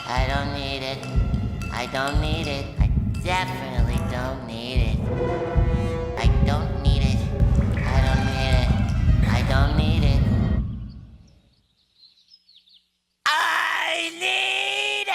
I don't need it. I don't need it. I definitely don't need it. I don't need it. I don't need it. I don't need it. I need it!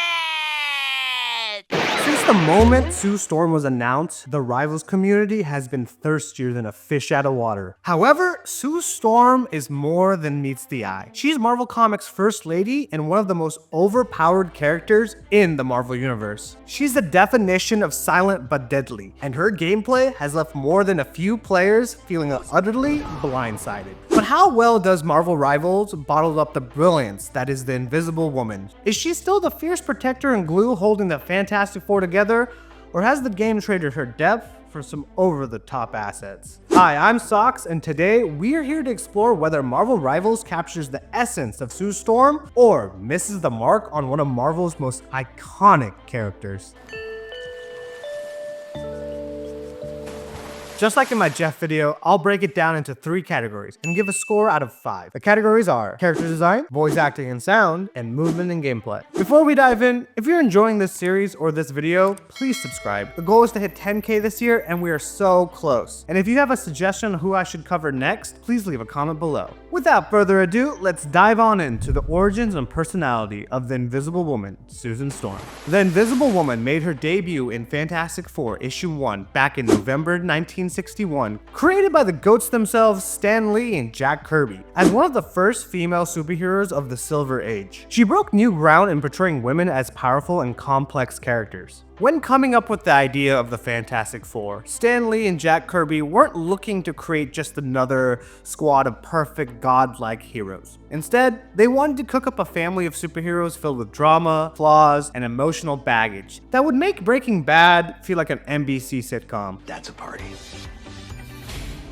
Since the moment Sue Storm was announced, the Rivals community has been thirstier than a fish out of water. However, Sue Storm is more than meets the eye. She's Marvel Comics' first lady and one of the most overpowered characters in the Marvel Universe. She's the definition of silent but deadly, and her gameplay has left more than a few players feeling utterly blindsided. But how well does Marvel Rivals bottle up the brilliance that is the Invisible Woman? Is she still the fierce protector and glue holding the Fantastic Four together, or has the game traded her depth for some over-the-top assets? Hi, I'm Socks, and today we're here to explore whether Marvel Rivals captures the essence of Sue Storm or misses the mark on one of Marvel's most iconic characters. Just like in my Jeff video, I'll break it down into 3 categories and give a score out of 5. The categories are character design, voice acting and sound, and movement and gameplay. Before we dive in, if you're enjoying this series or this video, please subscribe. The goal is to hit 10K this year, and we are so close. And if you have a suggestion on who I should cover next, please leave a comment below. Without further ado, let's dive on into the origins and personality of the Invisible Woman, Susan Storm. The Invisible Woman made her debut in Fantastic Four issue 1 back in November 1961, created by the GOATs themselves, Stan Lee and Jack Kirby, as one of the first female superheroes of the Silver Age. She broke new ground in portraying women as powerful and complex characters. When coming up with the idea of the Fantastic Four, Stan Lee and Jack Kirby weren't looking to create just another squad of perfect godlike heroes. Instead, they wanted to cook up a family of superheroes filled with drama, flaws, and emotional baggage that would make Breaking Bad feel like an NBC sitcom. That's a party.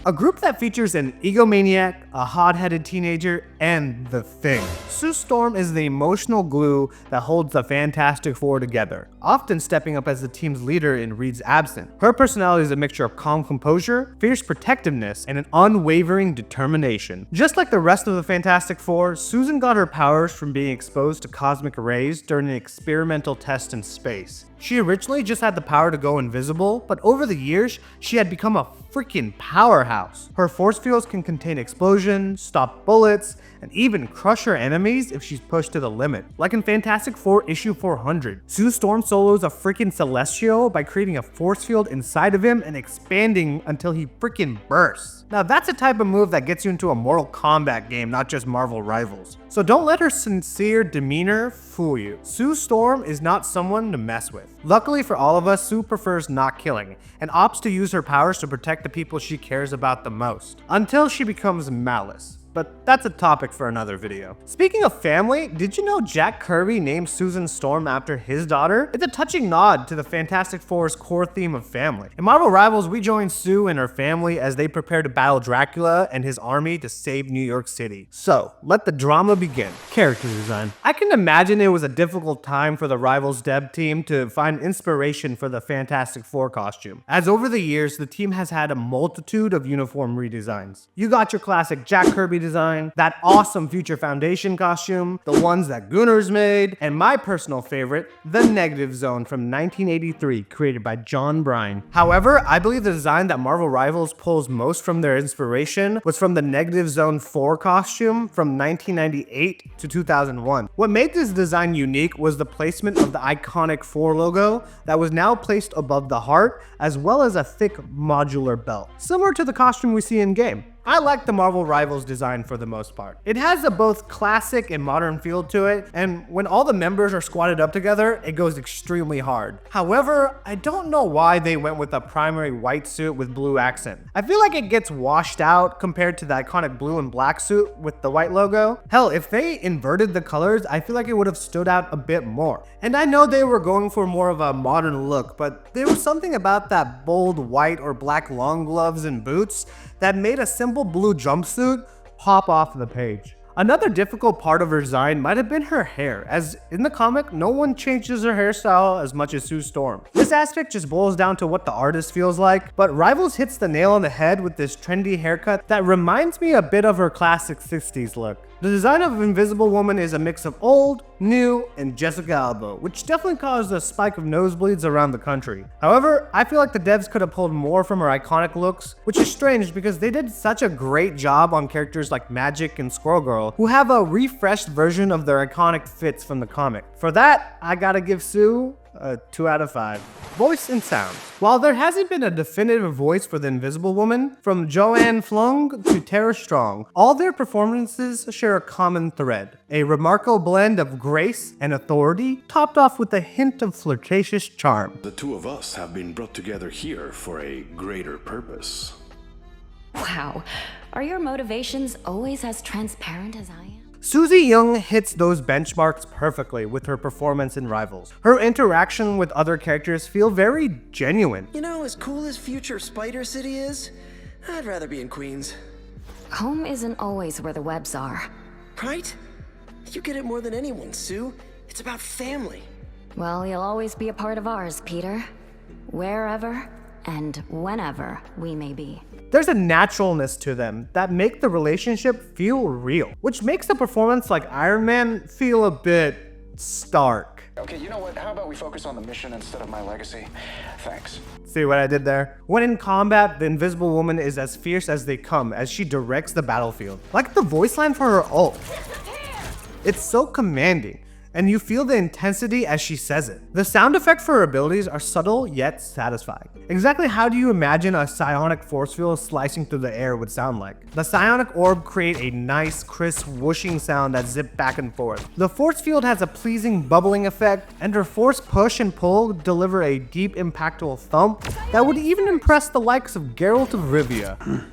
A group that features an egomaniac, a hot-headed teenager, and the Thing. Sue Storm is the emotional glue that holds the Fantastic Four together, often stepping up as the team's leader in Reed's absence. Her personality is a mixture of calm composure, fierce protectiveness, and an unwavering determination. Just like the rest of the Fantastic Four, Susan got her powers from being exposed to cosmic rays during an experimental test in space. She originally just had the power to go invisible, but over the years, she had become a freaking powerhouse. Her force fields can contain explosions, stop bullets, and even crush her enemies if she's pushed to the limit. Like in Fantastic Four issue 400, Sue Storm solos a freaking Celestial by creating a force field inside of him and expanding until he freaking bursts. Now that's a type of move that gets you into a Mortal Kombat game, not just Marvel Rivals. So don't let her sincere demeanor fool you. Sue Storm is not someone to mess with. Luckily for all of us, Sue prefers not killing and opts to use her powers to protect the people she cares about the most, until she becomes Malice. But that's a topic for another video. Speaking of family, did you know Jack Kirby named Susan Storm after his daughter? It's a touching nod to the Fantastic Four's core theme of family. In Marvel Rivals, we join Sue and her family as they prepare to battle Dracula and his army to save New York City. So, let the drama begin. Character design. I can imagine it was a difficult time for the Rivals dev team to find inspiration for the Fantastic Four costume, as over the years, the team has had a multitude of uniform redesigns. You got your classic Jack Kirby design, that awesome Future Foundation costume, the ones that Gunners made, and my personal favorite, the Negative Zone from 1983, created by John Bryan. However, I believe the design that Marvel Rivals pulls most from their inspiration was from the Negative Zone 4 costume from 1998 to 2001. What made this design unique was the placement of the iconic 4 logo that was now placed above the heart, as well as a thick modular belt, similar to the costume we see in game. I like the Marvel Rivals design for the most part. It has a both classic and modern feel to it, and when all the members are squatted up together, it goes extremely hard. However, I don't know why they went with a primary white suit with blue accent. I feel like it gets washed out compared to the iconic blue and black suit with the white logo. Hell, if they inverted the colors, I feel like it would have stood out a bit more. And I know they were going for more of a modern look, but there was something about that bold white or black long gloves and boots that made a simple blue jumpsuit pop off the page. Another difficult part of her design might have been her hair, as in the comic, no one changes her hairstyle as much as Sue Storm. This aspect just boils down to what the artist feels like, but Rivals hits the nail on the head with this trendy haircut that reminds me a bit of her classic 60s look. The design of Invisible Woman is a mix of old, new, and Jessica Alba, which definitely caused a spike of nosebleeds around the country. However, I feel like the devs could have pulled more from her iconic looks, which is strange because they did such a great job on characters like Magic and Squirrel Girl, who have a refreshed version of their iconic fits from the comic. For that, I gotta give Sue a 2 out of 5. Voice and sound. While there hasn't been a definitive voice for the Invisible Woman, from Joanne Flung to Tara Strong, all their performances share a common thread. A remarkable blend of grace and authority, topped off with a hint of flirtatious charm. The two of us have been brought together here for a greater purpose. Wow. Are your motivations always as transparent as I am? Susie Young hits those benchmarks perfectly with her performance in Rivals. Her interaction with other characters feel very genuine. You know, as cool as future Spider City is, I'd rather be in Queens. Home isn't always where the webs are. Right? You get it more than anyone, Sue. It's about family. Well, you'll always be a part of ours, Peter. Wherever and whenever we may be. There's a naturalness to them that make the relationship feel real, which makes the performance like Iron Man feel a bit stark. Okay, you know what? How about we focus on the mission instead of my legacy? Thanks. See what I did there? When in combat, the Invisible Woman is as fierce as they come as she directs the battlefield. Like the voice line for her ult. It's so commanding, and you feel the intensity as she says it. The sound effect for her abilities are subtle yet satisfying. Exactly how do you imagine a psionic force field slicing through the air would sound like? The psionic orb create a nice, crisp, whooshing sound that zip back and forth. The force field has a pleasing bubbling effect, and her force push and pull deliver a deep, impactful thump that would even impress the likes of Geralt of Rivia.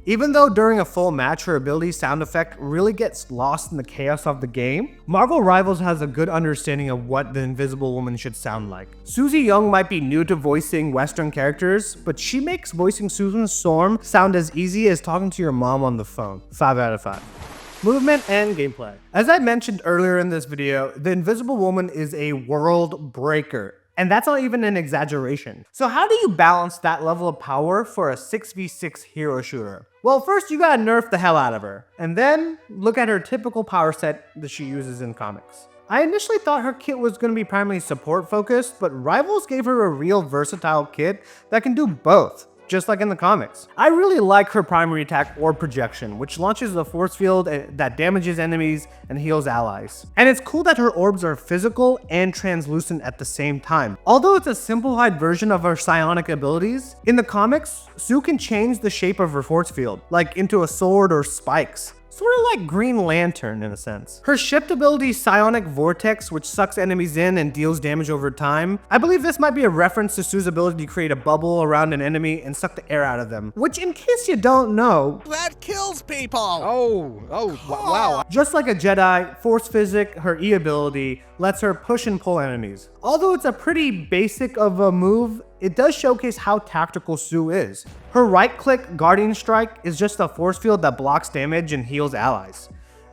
Even though during a full match her ability sound effect really gets lost in the chaos of the game, Marvel Rivals has a good understanding of what the Invisible Woman should sound like. Susie Young might be new to voicing Western characters, but she makes voicing Susan Storm sound as easy as talking to your mom on the phone. 5 out of 5. Movement and gameplay. As I mentioned earlier in this video, the Invisible Woman is a world breaker. And that's not even an exaggeration. So how do you balance that level of power for a 6v6 hero shooter? Well, first you gotta nerf the hell out of her, and then look at her typical power set that she uses in comics. I initially thought her kit was going to be primarily support focused, but Rivals gave her a real versatile kit that can do both, just like in the comics. I really like her primary attack, Orb Projection, which launches a force field that damages enemies and heals allies. And it's cool that her orbs are physical and translucent at the same time. Although it's a simplified version of her psionic abilities, in the comics, Sue can change the shape of her force field, like into a sword or spikes. Sort of like Green Lantern in a sense. Her shift ability, Psionic Vortex, which sucks enemies in and deals damage over time. I believe this might be a reference to Sue's ability to create a bubble around an enemy and suck the air out of them. Which, in case you don't know, that kills people! Wow. just like a Jedi, Force Physic, her E ability, lets her push and pull enemies. Although it's a pretty basic of a move, it does showcase how tactical Sue is. Her right-click Guardian Strike is just a force field that blocks damage and heals allies.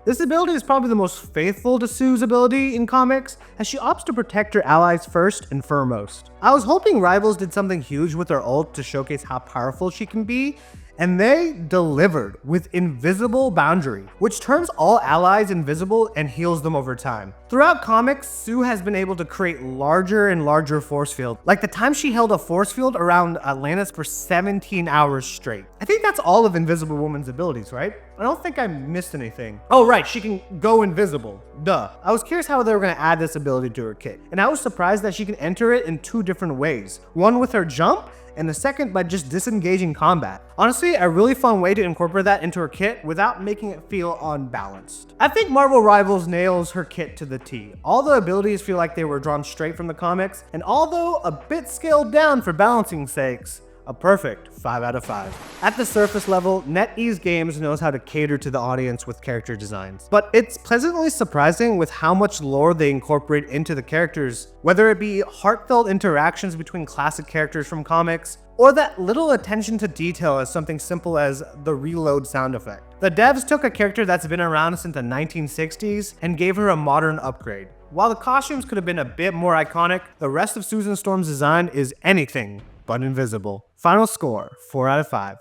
This ability is probably the most faithful to Sue's ability in comics, as she opts to protect her allies first and foremost. I was hoping Rivals did something huge with her ult to showcase how powerful she can be, and they delivered with Invisible Boundary, which turns all allies invisible and heals them over time. Throughout comics, Sue has been able to create larger and larger force fields, like the time she held a force field around Atlantis for 17 hours straight. I think that's all of Invisible Woman's abilities, right? I don't think I missed anything. Oh right, she can go invisible. Duh. I was curious how they were going to add this ability to her kit, and I was surprised that she can enter it in 2 different ways. One with her jump, and the second by just disengaging combat. Honestly, a really fun way to incorporate that into her kit without making it feel unbalanced. I think Marvel Rivals nails her kit to the T. All the abilities feel like they were drawn straight from the comics, and although a bit scaled down for balancing sakes, a perfect 5 out of 5. At the surface level, NetEase Games knows how to cater to the audience with character designs, but it's pleasantly surprising with how much lore they incorporate into the characters, whether it be heartfelt interactions between classic characters from comics, or that little attention to detail as something simple as the reload sound effect. The devs took a character that's been around since the 1960s and gave her a modern upgrade. While the costumes could have been a bit more iconic, the rest of Susan Storm's design is anything but invisible. Final score, 4 out of 5.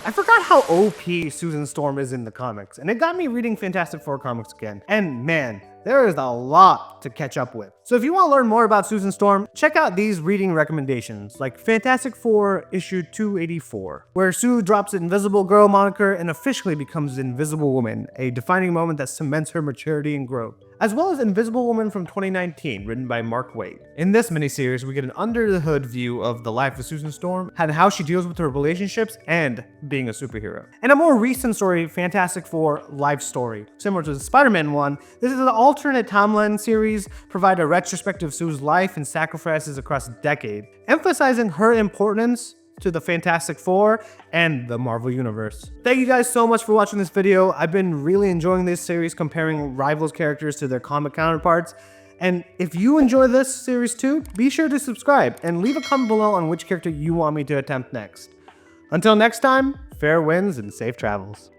I forgot how OP Susan Storm is in the comics, and it got me reading Fantastic Four comics again. And man, there is a lot to catch up with. So if you want to learn more about Susan Storm, check out these reading recommendations, like Fantastic Four issue 284, where Sue drops the Invisible Girl moniker and officially becomes Invisible Woman, a defining moment that cements her maturity and growth, as well as Invisible Woman from 2019, written by Mark Waid. In this miniseries, we get an under-the-hood view of the life of Susan Storm and how she deals with her relationships and being a superhero. And a more recent story, Fantastic Four Life Story. Similar to the Spider-Man one, this is an alternate timeline series, provide a retrospective of Sue's life and sacrifices across a decade, emphasizing her importance to the Fantastic Four and the Marvel Universe. Thank you guys so much for watching this video. I've been really enjoying this series comparing Rivals characters to their comic counterparts. And if you enjoy this series too, be sure to subscribe and leave a comment below on which character you want me to attempt next. Until next time, fair winds and safe travels.